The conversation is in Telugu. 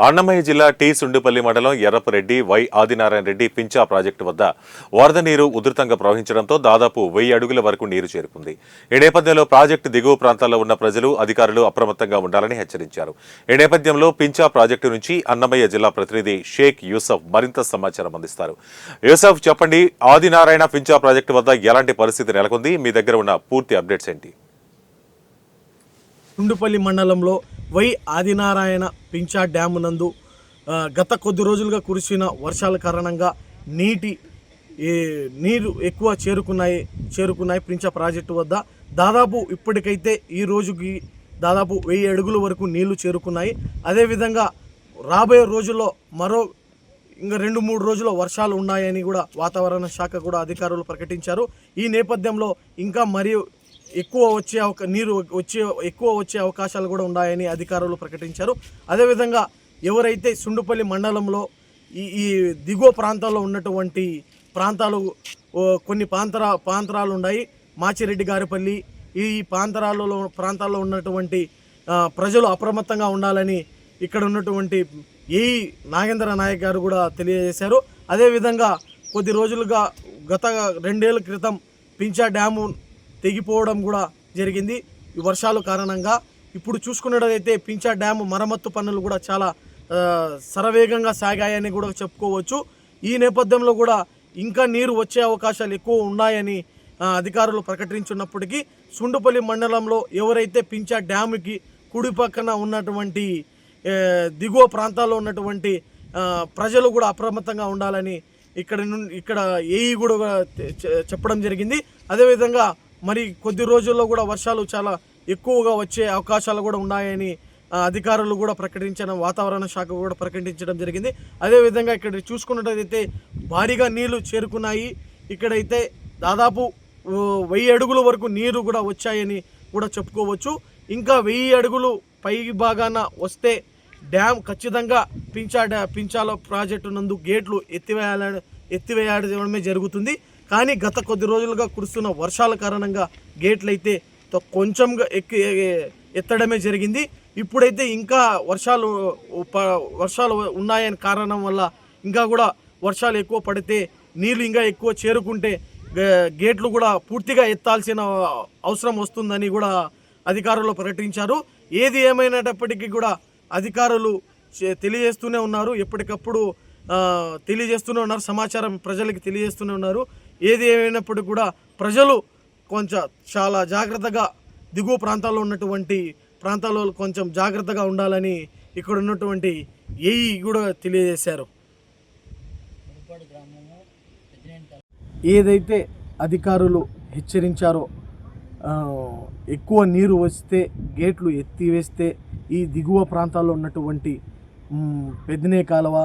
అన్నమయ్య జిల్లా టీ సుండుపల్లి మండలం ఎర్రపరెడ్డి వై ఆదినారాయణ రెడ్డి పింఛా ప్రాజెక్టు వద్ద వరద నీరు ఉధృతంగా ప్రవహించడంతో దాదాపు 1000 అడుగుల వరకు నీరు చేరుకుంది. ఈ నేపథ్యంలో ప్రాజెక్టు దిగువ ప్రాంతాల్లో ఉన్న ప్రజలు, అధికారులు అప్రమత్తంగా ఉండాలని హెచ్చరించారు. ఈ నేపథ్యంలో పింఛా ప్రాజెక్టు నుంచి అన్నమయ్య జిల్లా ప్రతినిధి షేక్ యూసఫ్ మరింత సమాచారం అందిస్తారు. యూసఫ్, చెప్పండి, ఆదినారాయణ పింఛా ప్రాజెక్టు వద్ద ఎలాంటి పరిస్థితి నెలకొంది? మీ దగ్గర ఉన్న పూర్తి అప్డేట్స్ ఏంటి? సుండుపల్లి మండలంలో వై ఆదినారాయణ పింఛా డ్యాము నందు గత కొద్ది రోజులుగా కురిసిన వర్షాల కారణంగా నీరు ఎక్కువ చేరుకున్నాయి పింఛా ప్రాజెక్టు వద్ద. దాదాపు ఇప్పటికైతే ఈ రోజుకి దాదాపు 1000 అడుగుల వరకు నీళ్లు చేరుకున్నాయి. అదేవిధంగా రాబోయే రోజుల్లో ఇంకా 2-3 రోజుల్లో వర్షాలు ఉన్నాయని కూడా వాతావరణ శాఖ కూడా అధికారులు ప్రకటించారు. ఈ నేపథ్యంలో ఇంకా మరియు ఎక్కువ వచ్చే అవకాశాలు కూడా ఉన్నాయని అధికారులు ప్రకటించారు. అదేవిధంగా ఎవరైతే సుండుపల్లి మండలంలో ఈ దిగువ ప్రాంతాల్లో ఉన్నటువంటి కొన్ని ప్రాంతాలు ఉన్నాయి. మాచిరెడ్డి గారిపల్లి ఈ ప్రాంతాల్లో ఉన్నటువంటి ప్రజలు అప్రమత్తంగా ఉండాలని ఇక్కడ ఉన్నటువంటి నాగేంద్ర నాయక్ గారు కూడా తెలియజేశారు. అదేవిధంగా కొద్ది రోజులుగా గత 2 ఏళ్ల క్రితం పింఛా డ్యాము తెగిపోవడం కూడా జరిగింది ఈ వర్షాల కారణంగా. ఇప్పుడు చూసుకున్నట్లయితే పింఛా డ్యాము మరమ్మత్తు పనులు కూడా చాలా శరవేగంగా సాగాయని కూడా చెప్పుకోవచ్చు. ఈ నేపథ్యంలో కూడా ఇంకా నీరు వచ్చే అవకాశాలు ఎక్కువ ఉన్నాయని అధికారులు ప్రకటించున్నప్పటికీ సుండుపల్లి మండలంలో ఎవరైతే పింఛా డ్యాముకి కుడి పక్కన ఉన్నటువంటి దిగువ ప్రాంతాల్లో ఉన్నటువంటి ప్రజలు కూడా అప్రమత్తంగా ఉండాలని ఇక్కడ ఏఈ కూడా చెప్పడం జరిగింది. అదేవిధంగా మరి కొద్ది రోజుల్లో కూడా వర్షాలు చాలా ఎక్కువగా వచ్చే అవకాశాలు కూడా ఉన్నాయని అధికారులు కూడా వాతావరణ శాఖ కూడా ప్రకటించడం జరిగింది. అదేవిధంగా ఇక్కడ చూసుకున్నట్లయితే భారీగా నీళ్లు చేరుకున్నాయి. ఇక్కడైతే దాదాపు 1000 అడుగుల వరకు నీరు కూడా వచ్చాయని కూడా చెప్పుకోవచ్చు. ఇంకా 1000 అడుగులు పై భాగాన వస్తే డ్యామ్ ఖచ్చితంగా పింఛాల ప్రాజెక్టు నందు గేట్లు ఎత్తివేయడమే జరుగుతుంది. కానీ గత కొద్ది రోజులుగా కురుస్తున్న వర్షాల కారణంగా గేట్లు అయితే కొంచెంగా ఎత్తడమే జరిగింది. ఇప్పుడైతే ఇంకా వర్షాలు ఉన్నాయని కారణం వల్ల ఇంకా కూడా వర్షాలు ఎక్కువ పడితే నీళ్ళు ఇంకా ఎక్కువ చేరుకుంటే గేట్లు కూడా పూర్తిగా ఎత్తాల్సిన అవసరం వస్తుందని కూడా అధికారులు ప్రకటించారు. ఏది ఏమైనప్పటికీ కూడా అధికారులు తెలియజేస్తూనే ఉన్నారు, ఎప్పటికప్పుడు తెలియజేస్తూనే ఉన్నారు, సమాచారం ప్రజలకు తెలియజేస్తూనే ఉన్నారు. ఏది ఏమైనప్పటికీ కూడా ప్రజలు చాలా జాగ్రత్తగా దిగువ ప్రాంతాల్లో కొంచెం జాగ్రత్తగా ఉండాలని ఇక్కడ ఉన్నటువంటి ఏఈ కూడా తెలియజేశారు. ఏదైతే అధికారులు హెచ్చరించారో ఎక్కువ నీరు వస్తే గేట్లు ఎత్తివేస్తే ఈ దిగువ ప్రాంతాల్లో ఉన్నటువంటి పెద్దినే కాలువ,